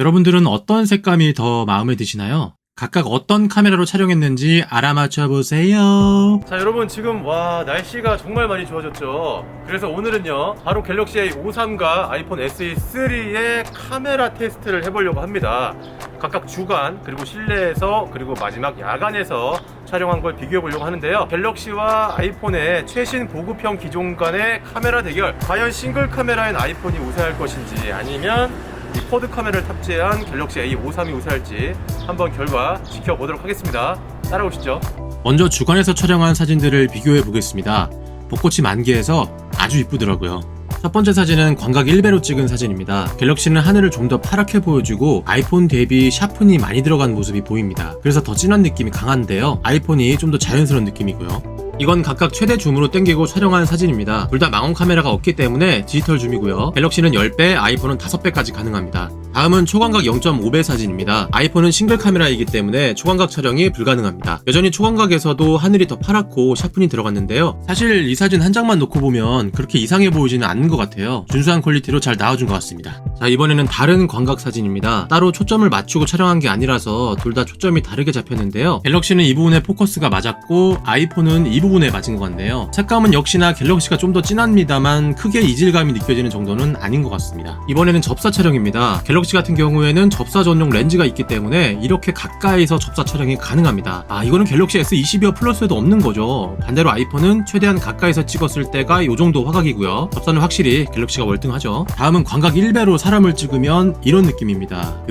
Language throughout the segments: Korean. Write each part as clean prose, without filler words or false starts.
여러분들은 어떤 색감이 더 마음에 드시나요? 각각 어떤 카메라로 촬영했는지 알아맞혀 보세요. 자, 여러분 지금 날씨가 정말 많이 좋아졌죠. 그래서 오늘은요 바로 갤럭시 A53과 아이폰 SE3의 카메라 테스트를 해보려고 합니다. 각각 주간 그리고 실내에서 그리고 마지막 야간에서 촬영한 걸 비교해 보려고 하는데요. 갤럭시와 아이폰의 최신 고급형 기종 간의 카메라 대결, 과연 싱글 카메라인 아이폰이 우세할 것인지 아니면 이 쿼드 카메라를 탑재한 갤럭시 A53이 우세할지 한번 결과 지켜보도록 하겠습니다. 따라오시죠. 먼저 주간에서 촬영한 사진들을 비교해 보겠습니다. 벚꽃이 만개해서 아주 이쁘더라고요. 첫 번째 사진은 광각 1배로 찍은 사진입니다. 갤럭시는 하늘을 좀 더 파랗게 보여주고 아이폰 대비 샤픈이 많이 들어간 모습이 보입니다. 그래서 더 진한 느낌이 강한데요. 아이폰이 좀 더 자연스러운 느낌이고요. 이건 각각 최대 줌으로 당기고 촬영한 사진입니다. 둘 다 망원 카메라가 없기 때문에 디지털 줌이고요. 갤럭시는 10배, 아이폰은 5배까지 가능합니다. 다음은 초광각 0.5배 사진입니다. 아이폰은 싱글 카메라이기 때문에 초광각 촬영이 불가능합니다. 여전히 초광각에서도 하늘이 더 파랗고 샤픈이 들어갔는데요. 사실 이 사진 한 장만 놓고 보면 그렇게 이상해 보이지는 않는 것 같아요. 준수한 퀄리티로 잘 나와준 것 같습니다. 자, 이번에는 다른 광각 사진입니다. 따로 초점을 맞추고 촬영한 게 아니라서 둘 다 초점이 다르게 잡혔는데요. 갤럭시는 이 부분에 포커스가 맞았고 아이폰은 이 부분에 맞은 것 같네요. 색감은 역시나 갤럭시가 좀 더 진합니다만 크게 이질감이 느껴지는 정도는 아닌 것 같습니다. 이번에는 접사 촬영입니다. 갤럭시 같은 경우에는 접사 전용 렌즈가 있기 때문에 이렇게 가까이서 접사 촬영이 가능합니다. 이거는 갤럭시 S22와 플러스에도 없는 거죠. 반대로 아이폰은 최대한 가까이서 찍었을 때가 이 정도 화각이고요. 접사는 확실히 갤럭시가 월등하죠. 다음은 광각 1배로 사람을 찍으면 이런 느낌입니다.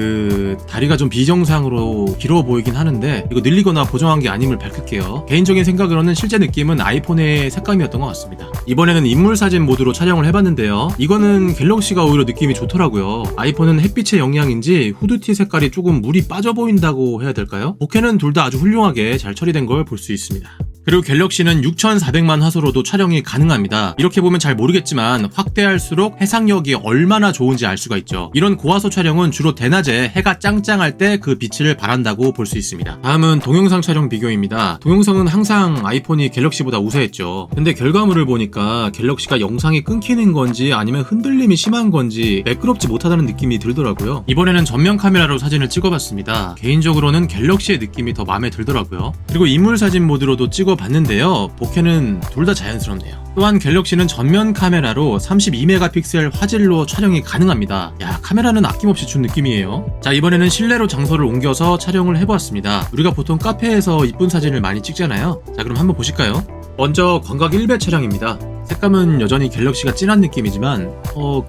다리가 좀 비정상으로 길어 보이긴 하는데 이거 늘리거나 보정한 게 아님을 밝힐게요. 개인적인 생각으로는 실제 느낌은 아이폰의 색감이었던 것 같습니다. 이번에는 인물 사진 모드로 촬영을 해봤는데요. 이거는 갤럭시가 오히려 느낌이 좋더라고요. 아이폰은 햇빛의 영향인지 후드티 색깔이 조금 물이 빠져 보인다고 해야 될까요? 보케는 둘 다 아주 훌륭하게 잘 처리된 걸 볼 수 있습니다. 그리고 갤럭시는 6400만 화소로도 촬영이 가능합니다. 이렇게 보면 잘 모르겠지만 확대할수록 해상력이 얼마나 좋은지 알 수가 있죠. 이런 고화소 촬영은 주로 대낮에 해가 짱짱할 때 그 빛을 발한다고 볼 수 있습니다. 다음은 동영상 촬영 비교입니다. 동영상은 항상 아이폰이 갤럭시보다 우세했죠. 근데 결과물을 보니까 갤럭시가 영상이 끊기는 건지 아니면 흔들림이 심한 건지 매끄럽지 못하다는 느낌이 들더라고요. 이번에는 전면 카메라로 사진을 찍어봤습니다. 개인적으로는 갤럭시의 느낌이 더 마음에 들더라고요. 그리고 인물 사진 모드로도 찍어봤는데요. 보케는 둘 다 자연스럽네요. 또한 갤럭시는 전면 카메라로 32메가픽셀 화질로 촬영이 가능합니다. 카메라는 아낌없이 준 느낌이에요. 자, 이번에는 실내로 장소를 옮겨서 촬영을 해보았습니다. 우리가 보통 카페에서 이쁜 사진을 많이 찍잖아요. 자, 그럼 한번 보실까요? 먼저 광각 1배 촬영입니다. 색감은 여전히 갤럭시가 진한 느낌이지만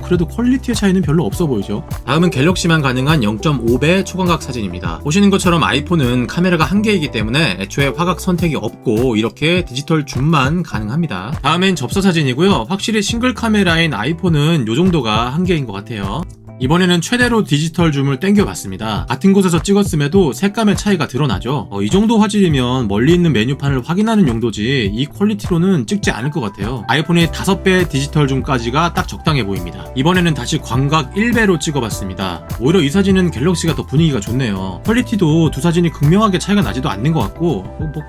그래도 퀄리티의 차이는 별로 없어 보이죠. 다음은 갤럭시만 가능한 0.5배 초광각 사진입니다. 보시는 것처럼 아이폰은 카메라가 한 개이기 때문에 애초에 화각 선택이 없고 이렇게 디지털 줌만 가능합니다. 다음엔 접사 사진이고요. 확실히 싱글 카메라인 아이폰은 이 정도가 한 개인 것 같아요. 이번에는 최대로 디지털 줌을 당겨봤습니다. 같은 곳에서 찍었음에도 색감의 차이가 드러나죠. 이 정도 화질이면 멀리 있는 메뉴판을 확인하는 용도지 이 퀄리티로는 찍지 않을 것 같아요. 아이폰의 5배 디지털 줌까지가 딱 적당해 보입니다. 이번에는 다시 광각 1배로 찍어봤습니다. 오히려 이 사진은 갤럭시가 더 분위기가 좋네요. 퀄리티도 두 사진이 극명하게 차이가 나지도 않는 것 같고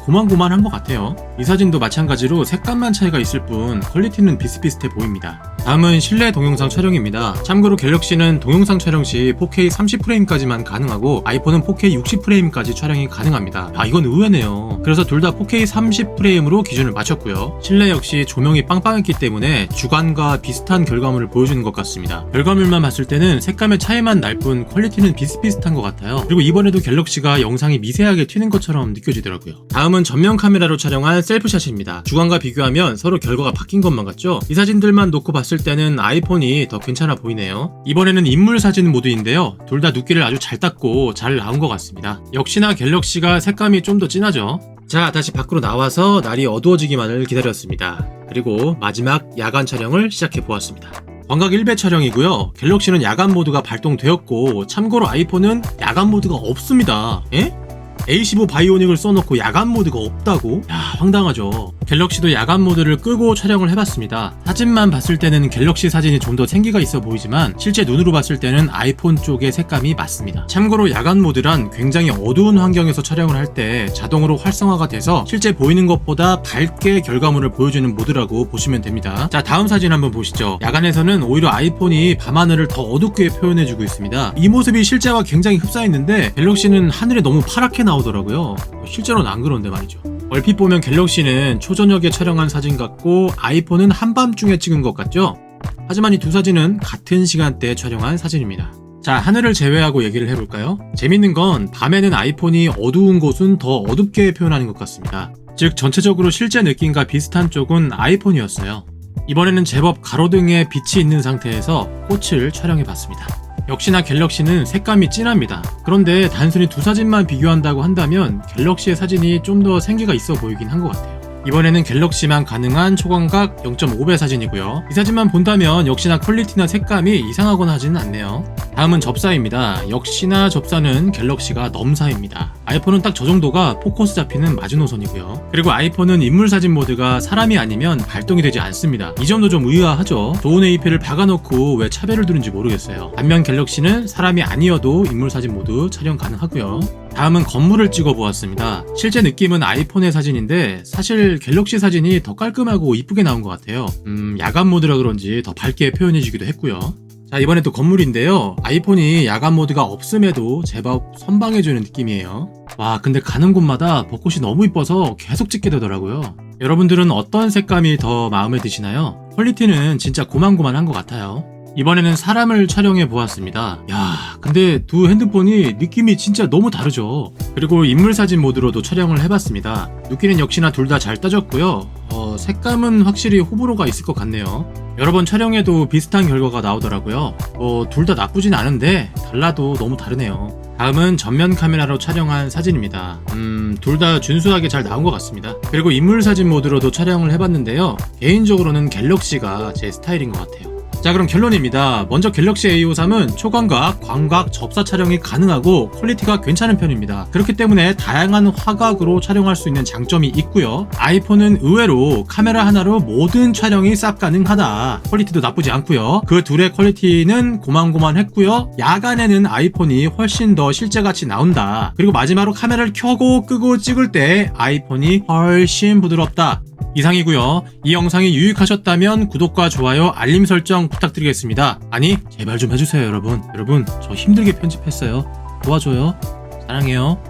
고만고만한 것 같아요. 이 사진도 마찬가지로 색감만 차이가 있을 뿐 퀄리티는 비슷비슷해 보입니다. 다음은 실내 동영상 촬영입니다. 참고로 갤럭시는 동영상 촬영 시 4K 30프레임까지만 가능하고 아이폰은 4K 60프레임까지 촬영이 가능합니다. 이건 의외네요. 그래서 둘 다 4K 30프레임으로 기준을 맞췄고요. 실내 역시 조명이 빵빵했기 때문에 주간과 비슷한 결과물을 보여주는 것 같습니다. 결과물만 봤을 때는 색감의 차이만 날 뿐 퀄리티는 비슷비슷한 것 같아요. 그리고 이번에도 갤럭시가 영상이 미세하게 튀는 것처럼 느껴지더라고요. 다음은 전면 카메라로 촬영한 셀프샷입니다. 주간과 비교하면 서로 결과가 바뀐 것만 같죠? 이 사진들만 놓고 봤을 때는 아이폰이 더 괜찮아 보이네요. 이번에는 인물 사진 모드인데요. 둘 다 눕기를 아주 잘 닦고 잘 나온 것 같습니다. 역시나 갤럭시가 색감이 좀 더 진하죠. 자, 다시 밖으로 나와서 날이 어두워지기만을 기다렸습니다. 그리고 마지막 야간 촬영을 시작해 보았습니다. 광각 1배 촬영이고요. 갤럭시는 야간 모드가 발동되었고 참고로 아이폰은 야간 모드가 없습니다. A15 바이오닉을 써놓고 야간 모드가 없다고? 황당하죠. 갤럭시도 야간 모드를 끄고 촬영을 해봤습니다. 사진만 봤을 때는 갤럭시 사진이 좀 더 생기가 있어 보이지만 실제 눈으로 봤을 때는 아이폰 쪽의 색감이 맞습니다. 참고로 야간 모드란 굉장히 어두운 환경에서 촬영을 할 때 자동으로 활성화가 돼서 실제 보이는 것보다 밝게 결과물을 보여주는 모드라고 보시면 됩니다. 자, 다음 사진 한번 보시죠. 야간에서는 오히려 아이폰이 밤하늘을 더 어둡게 표현해주고 있습니다. 이 모습이 실제와 굉장히 흡사했는데 갤럭시는 하늘에 너무 파랗게 나오더라고요. 실제로는 안 그런데 말이죠. 얼핏 보면 갤럭시는 초저녁에 촬영한 사진 같고 아이폰은 한밤중에 찍은 것 같죠? 하지만 이 두 사진은 같은 시간대에 촬영한 사진입니다. 자, 하늘을 제외하고 얘기를 해볼까요? 재밌는 건 밤에는 아이폰이 어두운 곳은 더 어둡게 표현하는 것 같습니다. 즉 전체적으로 실제 느낌과 비슷한 쪽은 아이폰이었어요. 이번에는 제법 가로등에 빛이 있는 상태에서 꽃을 촬영해봤습니다. 역시나 갤럭시는 색감이 진합니다. 그런데 단순히 두 사진만 비교한다고 한다면 갤럭시의 사진이 좀 더 생기가 있어 보이긴 한 것 같아요. 이번에는 갤럭시만 가능한 초광각 0.5배 사진이고요. 이 사진만 본다면 역시나 퀄리티나 색감이 이상하거나 하지는 않네요. 다음은 접사입니다. 역시나 접사는 갤럭시가 넘사입니다. 아이폰은 딱 저 정도가 포커스 잡히는 마지노선이고요. 그리고 아이폰은 인물 사진 모드가 사람이 아니면 발동이 되지 않습니다. 이 점도 좀 의아하죠. 좋은 AP를 박아놓고 왜 차별을 두는지 모르겠어요. 반면 갤럭시는 사람이 아니어도 인물 사진 모드 촬영 가능하고요. 다음은 건물을 찍어보았습니다. 실제 느낌은 아이폰의 사진인데 사실 갤럭시 사진이 더 깔끔하고 이쁘게 나온 것 같아요. 야간 모드라 그런지 더 밝게 표현해주기도 했고요. 자, 이번엔 또 건물인데요. 아이폰이 야간 모드가 없음에도 제법 선방해주는 느낌이에요. 와, 근데 가는 곳마다 벚꽃이 너무 이뻐서 계속 찍게 되더라고요. 여러분들은 어떤 색감이 더 마음에 드시나요? 퀄리티는 진짜 고만고만한 것 같아요. 이번에는 사람을 촬영해 보았습니다. 야, 근데 두 핸드폰이 느낌이 진짜 너무 다르죠. 그리고 인물 사진 모드로도 촬영을 해봤습니다. 눕기는 역시나 둘 다 잘 따졌고요. 색감은 확실히 호불호가 있을 것 같네요. 여러 번 촬영해도 비슷한 결과가 나오더라고요. 둘 다 나쁘진 않은데 달라도 너무 다르네요. 다음은 전면 카메라로 촬영한 사진입니다. 둘 다 준수하게 잘 나온 것 같습니다. 그리고 인물 사진 모드로도 촬영을 해봤는데요. 개인적으로는 갤럭시가 제 스타일인 것 같아요. 자, 그럼 결론입니다. 먼저 갤럭시 A53은 초광각, 광각, 접사 촬영이 가능하고 퀄리티가 괜찮은 편입니다. 그렇기 때문에 다양한 화각으로 촬영할 수 있는 장점이 있고요. 아이폰은 의외로 카메라 하나로 모든 촬영이 싹 가능하다. 퀄리티도 나쁘지 않고요. 그 둘의 퀄리티는 고만고만했고요. 야간에는 아이폰이 훨씬 더 실제같이 나온다. 그리고 마지막으로 카메라를 켜고 끄고 찍을 때 아이폰이 훨씬 부드럽다. 이상이고요. 이 영상이 유익하셨다면 구독과 좋아요, 알림 설정 부탁드리겠습니다. 아니, 제발 좀 해주세요, 여러분. 여러분, 저 힘들게 편집했어요. 도와줘요. 사랑해요.